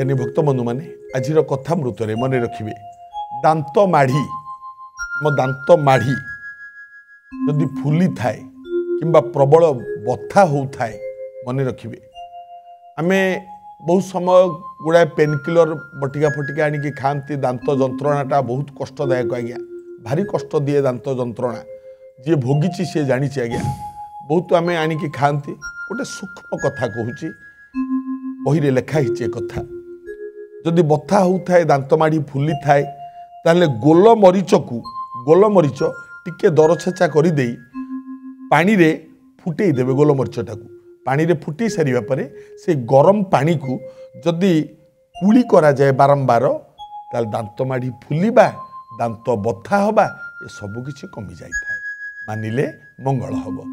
ज्ञानी भक्त बंधु मैंने आज कथा मृतरे मन रखिए दांत माढ़ी आम दांत माढ़ी जदि फुली थाए किंबा प्रबल बथा होता है मन रखिए आमे बहुत समय गुड़ाए पेनकिलर बटिका फटिका आनिकी खाती दांत जंत्रणाटा बहुत कष्टदायक आज्ञा भारी कष्ट दिए दांत जंत्रणा जी भोगी सी जानी आज्ञा बहुत आमे आनिकी खाती गोटे सूक्ष्म कथा कहूँ बही लेखाही कथा जदि बथा होता है दांत माढ़ी फुली थाए ताले गोलमरीच टिके दरछेचा कर पानी रे फुटे देवे गोलमरीचटा को पानी रे फुटे सारिबा परे से गरम पानी को जदि कुली करा जाए बारंबार ताल दांत माढ़ी फुलिबा दांत बथा हवा ये सब किछि कमी जाई थाए मानिले मंगल हब।